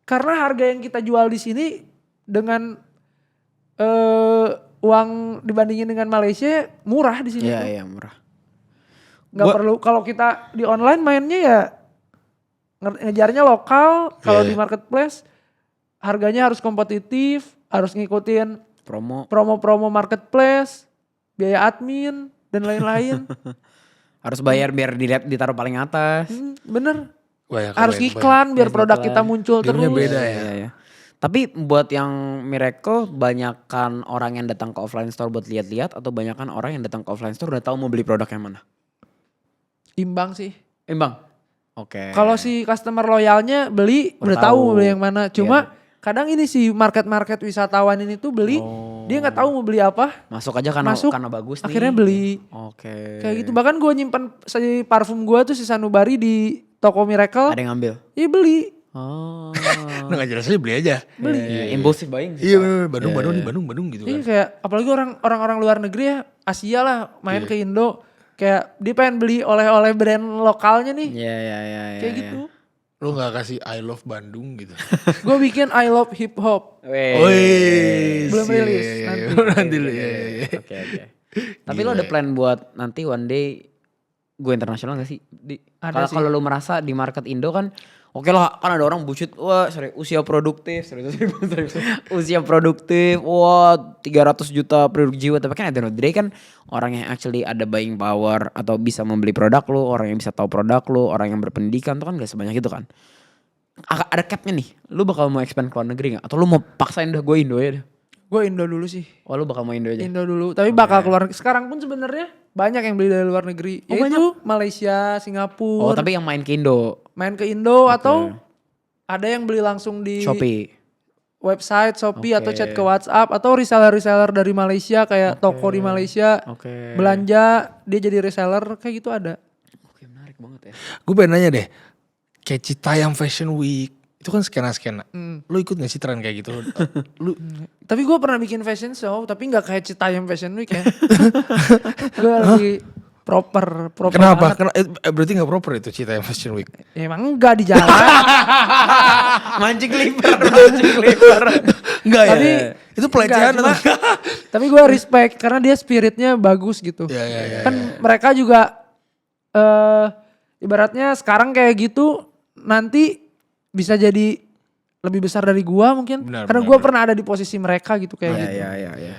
Karena harga yang kita jual di sini dengan uang dibandingin dengan Malaysia murah di sini tuh. Iya murah. Nggak perlu kalau kita di online mainnya ya ngejarnya lokal, kalau Iya. di marketplace harganya harus kompetitif, harus ngikutin Promo. promo-promo marketplace, biaya admin dan lain-lain. Harus bayar biar ditaruh paling atas. Bener. Wah, ya, Harus kebayang. iklan biar produk iklan. kita muncul Gamenya terus. beda ya. Iya. Tapi buat yang Miracle, banyakan orang yang datang ke offline store buat lihat-lihat atau banyakan orang yang datang ke offline store udah tahu mau beli produk yang mana? Imbang sih. Imbang. Oke. Kalau si customer loyalnya beli Udah udah tahu tahu. mau beli yang mana. Cuma Iya. kadang ini si market-market wisatawan ini tuh beli, dia nggak tahu mau beli apa. Masuk aja karena Masuk, karena bagus nih. Akhirnya beli. Oke. Kayak gitu. Bahkan gue nyimpan si parfum gue tuh si Sanubari di toko Miracle. Ada yang ngambil. Iya beli. Oh. Udah gak jelas aja beli aja. Iya, impulsif buying sih. Iya bener, Bandung gitu Iya kan. kayak apalagi orang-orang luar negeri ya Asia lah main ke Indo. Kayak dia pengen beli oleh-oleh brand lokalnya nih. Iya. Kayak gitu. Lu gak kasih I love Bandung gitu. Gue bikin I love hip hop. Wih. Belum rilis, Nanti. Oke. Tapi lo ada plan buat nanti one day go internasional gak sih? Ada sih. Kalau lo merasa di market Indo kan oke lah, kan ada orang bucit, wah usia produktif, usia produktif, wah 300 juta penduduk jiwa. Tapi kan at the end of the day kan orang yang actually ada buying power atau bisa membeli produk lo, orang yang bisa tahu produk lo, orang yang berpendidikan tuh kan gak sebanyak itu kan. Ada capnya nih, lu bakal mau expand ke luar negeri gak? Atau lu mau paksain dah gue Indo ya dah? Gue Indo dulu sih. Oh lu bakal mau Indo aja? Indo dulu. Tapi bakal keluar. Sekarang pun sebenarnya banyak yang beli dari luar negeri. Oh, Yaitu Malaysia, Singapura. Oh tapi yang main ke Indo? Main ke Indo atau ada yang beli langsung di Shopee? website Shopee atau Oke. chat ke WhatsApp atau reseller-reseller dari Malaysia kayak toko di Malaysia Oke. belanja dia jadi reseller kayak gitu ada. Oke menarik banget ya. Gue pengen nanya deh. Kayak Citayam Fashion Week. Itu kan skena-skena. Lu ikut gak sih tren kayak gitu? Lu Tapi gue pernah bikin fashion show tapi nggak kayak Citayam Fashion Week ya. Gue lagi proper kenapa? banget. Berarti gak proper itu Citayam Fashion Week? Ya, emang enggak di jalan. Mancing liver. Enggak Tapi Itu pelecehan enggak, atau? tapi gue respect karena dia spiritnya bagus gitu. Iya. Kan mereka juga ibaratnya sekarang kayak gitu nanti bisa jadi lebih besar dari gua mungkin. Benar, Karena benar, gua benar. pernah ada di posisi mereka gitu kayak gitu. Iya.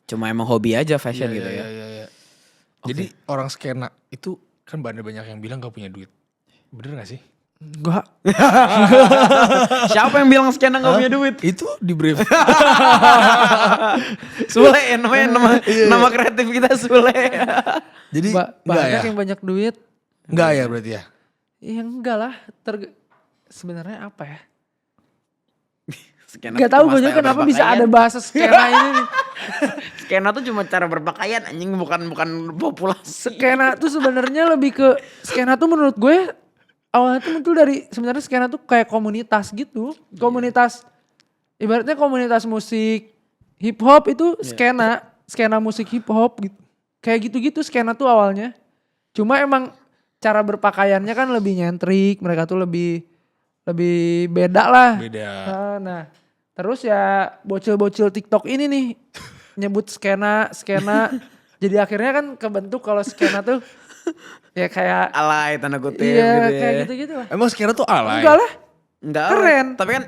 Cuma emang hobi aja fashion gitu ya. Iya. Jadi orang skena itu kan banyak yang bilang gak punya duit. Bener gak sih? Gua Siapa yang bilang skena gak punya duit? Itu di brief. Sule nama kreatif kita Sule. Jadi enggak banyak ya? yang banyak duit. Enggak ya berarti ya? Ya enggak lah. Sebenarnya apa ya? Skena Gak tuh tahu cuma gue juga style kenapa bisa berpakaian. ada bahasa skena ini nih. Skena tuh cuma cara berpakaian anjing bukan populasi. Skena tuh sebenarnya lebih ke skena tuh menurut gue awalnya tuh muncul dari sebenarnya skena tuh kayak komunitas gitu. Komunitas ibaratnya komunitas musik hip hop itu skena musik hip hop gitu. Kayak gitu-gitu skena tuh awalnya. Cuma emang cara berpakaiannya kan lebih nyentrik, mereka tuh lebih beda lah. Beda. Nah, terus ya bocil-bocil TikTok ini nih nyebut skena. Jadi akhirnya kan kebentuk kalau skena tuh ya kayak Alay tanda kutip iya gitu ya. kayak gitu-gitu lah. Emang skena tuh alay? Enggak lah. Enggak Keren. Tapi kan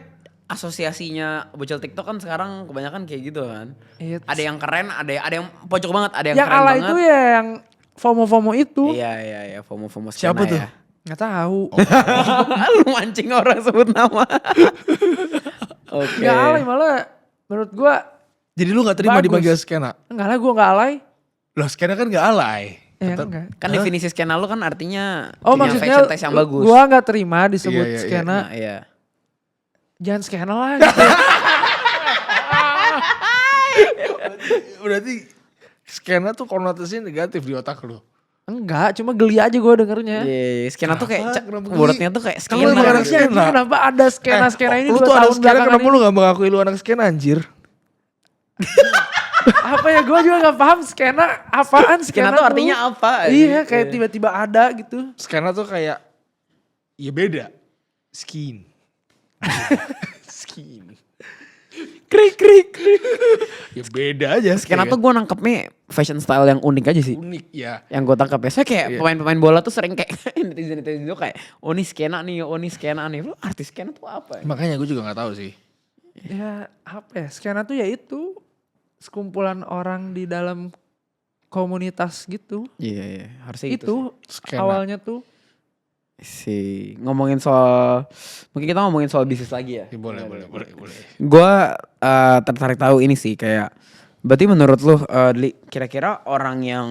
asosiasinya bocil TikTok kan sekarang kebanyakan kayak gitu kan. Iya. Ada yang keren, ada yang pocok banget, ada yang Yang keren ala banget. itu ya yang FOMO itu. Iya, FOMO skena Siapa tuh? ya. Nggak tahu. Lu mancing orang sebut nama. Oke. Nggak alay malah menurut gua Jadi lu gak terima Bagus. dipanggil skena? enggak lah gua nggak alay. Loh skena kan gak alay. Ya, Tetep- enggak. Kan definisi skena lu kan artinya Oh punya maksudnya fashion taste yang bagus. gua nggak terima disebut Iya, iya, iya. skena. Nah, iya. Jangan skena lah gitu. Berarti skena tuh konotasinya negatif di otak lu. Enggak, cuma geli aja gue dengernya. Iya, skena tuh kayak Kenapa geli? bulatnya tuh kayak Kan lu skena. emang anak gitu. skena. Iya, kenapa ada skena ini lu 2 tuh anak tahun skena belakangan kenapa ini? lu gak mengakui lu anak skena anjir? Apa ya gue juga gak paham skena apaan Skena tuh artinya apa? Iya kayak tiba-tiba ada gitu. Skena tuh kayak ya beda. Skin. Skin. Krik. Ya beda aja. Skena tuh gue nangkepnya fashion style yang unik aja sih. unik ya. Yang gue tangkap ya. Saya kayak Iya. pemain-pemain bola tuh sering kayak netizen itu kayak oh ini skena nih, oh ini skena nih. Lu artis skena tuh apa ya? Makanya gue juga gak tahu sih. Ya apa ya skena tuh ya itu sekumpulan orang di dalam komunitas gitu. Iya, harusnya Itu Skena. awalnya tuh. sih. Ngomongin soal, mungkin kita ngomongin soal bisnis lagi ya. Ya, boleh. Gue tertarik tahu ini sih kayak, berarti menurut lu Dli, kira-kira orang yang,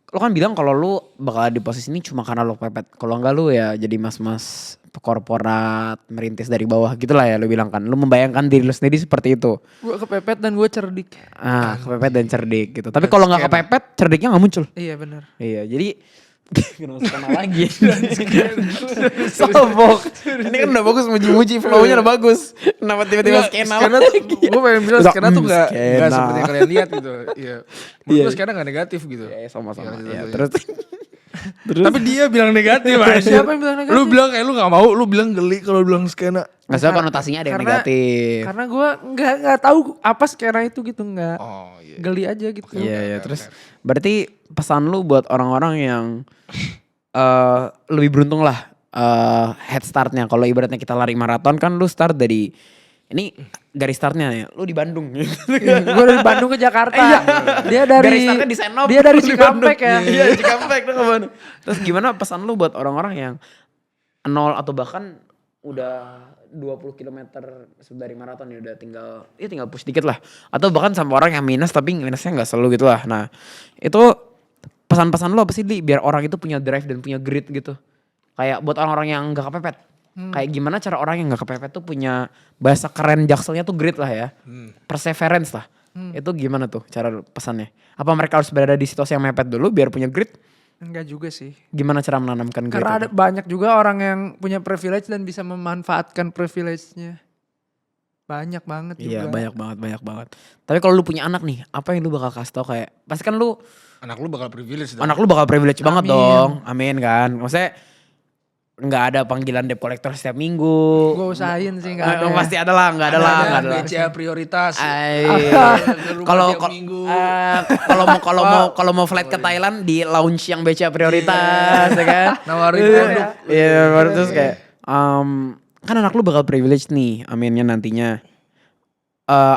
lu kan bilang kalau lu bakal di posisi ini cuma karena lu pepet. Kalau enggak lu ya jadi mas-mas korporat, merintis dari bawah gitulah ya lu bilang kan. Lu membayangkan diri lu sendiri seperti itu. Gue kepepet dan gue cerdik. Kepepet dan cerdik gitu. Tapi kalau nggak kepepet, cerdiknya nggak muncul. Iya benar. Iya, jadi kenapa skena lagi? Sobok. Ini kan udah bagus muji-muji, flow-nya udah bagus. Kenapa tiba-tiba skena Skena lagi? tuh, gue pengen bilang skena tuh gak skena. seperti yang kalian lihat gitu. Iya. Menurut Iya. gue skena gak negatif gitu. Ya, sama-sama. Iya, Ya, iya. terus Tapi dia bilang negatif aja. Siapa yang bilang negatif? Lu bilang kayak lu gak mau, lu bilang geli kalau bilang skena. nggak salah konotasinya ada yang negatif. Karena gue nggak tahu apa skena itu gitu nggak. Oh iya. Geli aja gitu. Iya, terus berarti pesan lu buat orang-orang yang lebih beruntung lah head startnya. Kalau ibaratnya kita lari maraton kan lu start dari ini garis startnya nih, lu di Bandung. Gue dari Bandung ke Jakarta. Dia dari Garis startnya di Senop. Dia dari lu di Cikampek ya. Bandung. Iya, Cikampek tuh ke Bandung. Terus gimana pesan lu buat orang-orang yang nol atau bahkan udah 20 km dari maraton ya udah tinggal push dikit lah. Atau bahkan sama orang yang minus tapi minusnya nggak selalu gitu lah. Nah, itu pesan-pesan lo apa sih Li biar orang itu punya drive dan punya grit gitu. Kayak buat orang-orang yang nggak kepepet. Kayak gimana cara orang yang nggak kepepet tuh punya bahasa keren jakselnya tuh grit lah ya. Perseverance lah. Itu gimana tuh cara pesannya? Apa mereka harus berada di situasi yang mepet dulu biar punya grit? Enggak juga sih. Gimana cara menanamkan grit? Karena ada itu? banyak juga orang yang punya privilege dan bisa memanfaatkan privilege-nya. Banyak banget juga. Iya banyak banget. Tapi kalau lu punya anak nih, apa yang lu bakal kasih tau kayak? Pasti kan lu Anak lu bakal privilege dong. anak lu bakal privilege banget Amin. dong. Amin kan. Maksudnya nggak ada panggilan debt collector setiap minggu. Gue usahain sih nggak ada. Pasti ada lah, nggak ada lah, nggak ada lah. BCA prioritas. Kalau kalau mau flight ke Thailand di lounge yang BCA prioritas, ya kan? Nawarin produk. Iya, baru terus kayak kan anak lu bakal privilege nih, aminnya nantinya.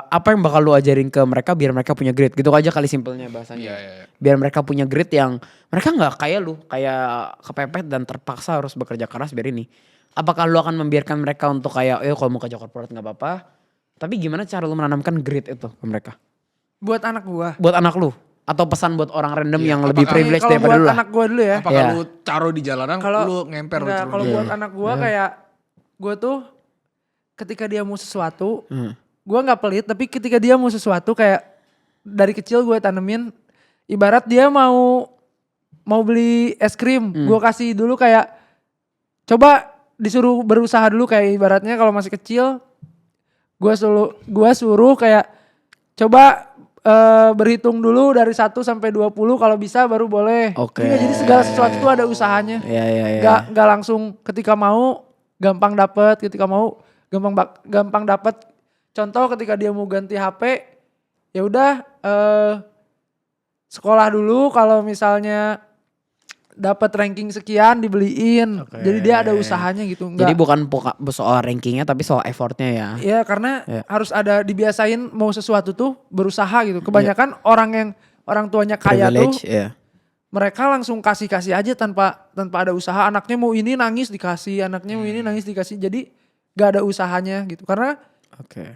Apa yang bakal lu ajarin ke mereka biar mereka punya grit gitu aja kali simpelnya bahasanya. Iya. Biar mereka punya grit yang mereka nggak kayak lu, kayak kepepet dan terpaksa harus bekerja keras biar ini. Apakah lu akan membiarkan mereka untuk kayak kalau mau kerja corporate nggak apa-apa, tapi gimana cara lu menanamkan grit itu ke mereka? Buat anak gue. Buat anak lu atau pesan buat orang random Iya, yang lebih privilege Kalau daripada buat lu lah. anak gue dulu ya. Apakah Iya. lu taruh di jalanan, lu ngemper lu Enggak, turun kalau di- buat anak gue kayak gue tuh ketika dia mau sesuatu, gue nggak pelit, tapi ketika dia mau sesuatu kayak dari kecil gue tanemin, ibarat dia mau beli es krim, gue kasih dulu kayak coba disuruh berusaha dulu, kayak ibaratnya kalau masih kecil, gue suruh kayak coba berhitung dulu dari 1 sampai 20, kalau bisa baru boleh. Oke. Jadi segala sesuatu tuh ada usahanya. Iya. Gak langsung ketika mau gampang dapet, ketika mau gampang dapet. Contoh ketika dia mau ganti HP, ya udah sekolah dulu, kalau misalnya dapat ranking sekian dibeliin. Oke. Jadi dia ada usahanya gitu. Jadi bukan soal rankingnya tapi soal effortnya ya. Iya, karena harus ada dibiasain mau sesuatu tuh berusaha gitu. Kebanyakan orang tuanya kaya Privilege, tuh iya. mereka langsung kasih aja tanpa ada usaha. Anaknya mau ini nangis dikasih, anaknya mau ini nangis dikasih. Jadi gak ada usahanya gitu. Karena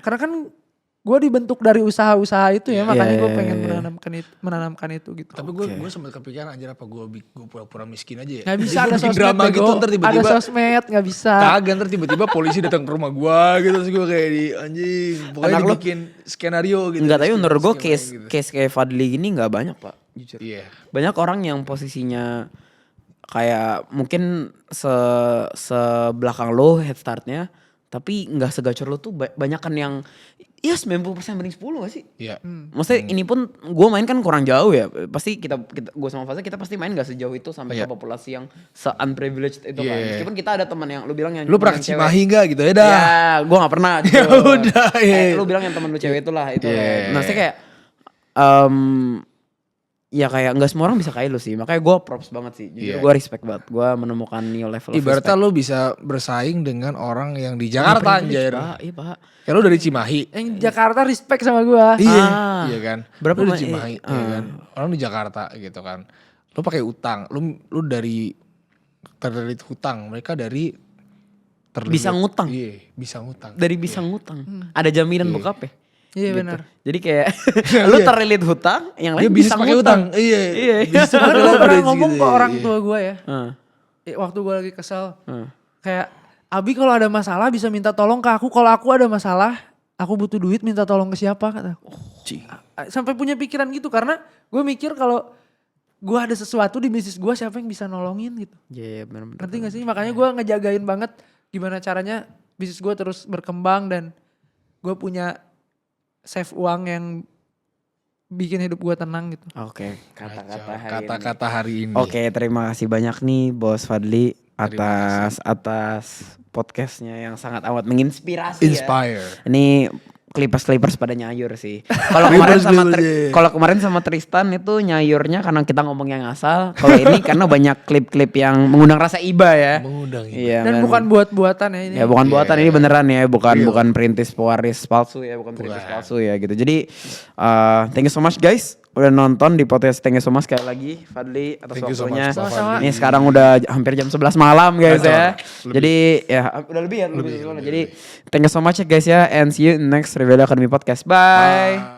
kan gue dibentuk dari usaha-usaha itu ya, makanya gue pengen menanamkan itu gitu. Tapi gue sempat kepikiran anjir apa gue pura-pura miskin aja ya. Nggak bisa, Jadi ada bikin sosmed drama bego. gitu ntar Ada tiba-tiba. sosmed, nggak bisa. Kagak, ntar tiba-tiba polisi datang ke rumah gue gitu. Terus gue kayak di anjing. Pokoknya Anak lu- dibikin skenario gitu. Enggak, tapi Terus menurut gue skema gitu. case kayak Fadli gini nggak banyak pak, jujur. Iya. Banyak orang yang posisinya kayak mungkin sebelakang lo head startnya, tapi nggak segacor lo tuh banyak kan yang ya 90% banding 10 gak sih? Iya. Maksudnya ini pun gue main kan kurang jauh ya. Pasti kita gue sama Faza kita pasti main gak sejauh itu sampai Iya. ke populasi yang se-unprivileged itu kan. Iya. Meskipun kita ada teman yang lu bilang yang Lu pernah yang ke Cimahi gak gitu ya dah. Ya, gue gak pernah. Ya udah, iya. Lu bilang yang temen lu cewek itulah itu. Iya. Nah, kayak ya kayak nggak semua orang bisa kayak lu sih. Makanya gue props banget sih. Jujur Iya. gue respect banget. Gue menemukan new level of Ibaratnya respect. lu bisa bersaing dengan orang yang di Jakarta anjir. Pak, iya pak. Ya lu dari Cimahi. Yang Jakarta respect sama gue. Iya, Ah. iya kan. Berapa lu di ma- Cimahi, iya kan. Orang di Jakarta gitu kan. Lu pakai utang, lu dari terlilit hutang, mereka dari terlilit. Bisa ngutang. Iya, bisa ngutang. Dari bisa ngutang. Ada jaminan bokap ya. Iya Gitu. benar. Jadi kayak lu terlilit hutang, yang Dia lain bisnis bisa pakai ngutang. utang. Iya. Iya. Bisnis Karena pakai gue pernah leverage ngomong gitu, ke orang iya. tua gue ya, Heeh. waktu gue lagi kesel, Heeh. kayak Abi kalau ada masalah bisa minta tolong ke aku, kalau aku ada masalah, aku butuh duit minta tolong ke siapa kata. Sampai punya pikiran gitu karena gue mikir kalau gue ada sesuatu di bisnis gue, siapa yang bisa nolongin gitu. Iya, benar-benar. Ngerti gak sih? Makanya gue ngejagain banget gimana caranya bisnis gue terus berkembang dan gue punya save uang yang bikin hidup gue tenang gitu. Oke, kata-kata hari ini. Kata-kata hari ini. Oke, terima kasih banyak nih Bos Fadli atas podcastnya yang sangat amat menginspirasi ya. Inspire. Ini Clippers pada nyayur sih. Kalau kemarin sama Clippers. kalau kemarin sama Tristan itu nyayurnya karena kita ngomong yang asal. Kalau ini karena banyak klip-klip yang mengundang rasa iba ya. Mengundang iba. Iya. Dan bukan buat-buatan ya ini. Ya bukan buatan, ini beneran ya, bukan Real. bukan perintis pewaris palsu ya, bukan perintis palsu ya gitu. Jadi thank you so much guys udah nonton di podcast. Thank you so much sekali lagi Fadli atas Thank you so waktunya. much, Pak Sama-sama. Fadli. Ini sekarang udah hampir jam 11 malam guys Betul. ya. Lebih. Jadi ya udah lebih ya, lebih. Jadi thank you so much ya guys ya, and see you in next Rebellion Academy podcast. Bye.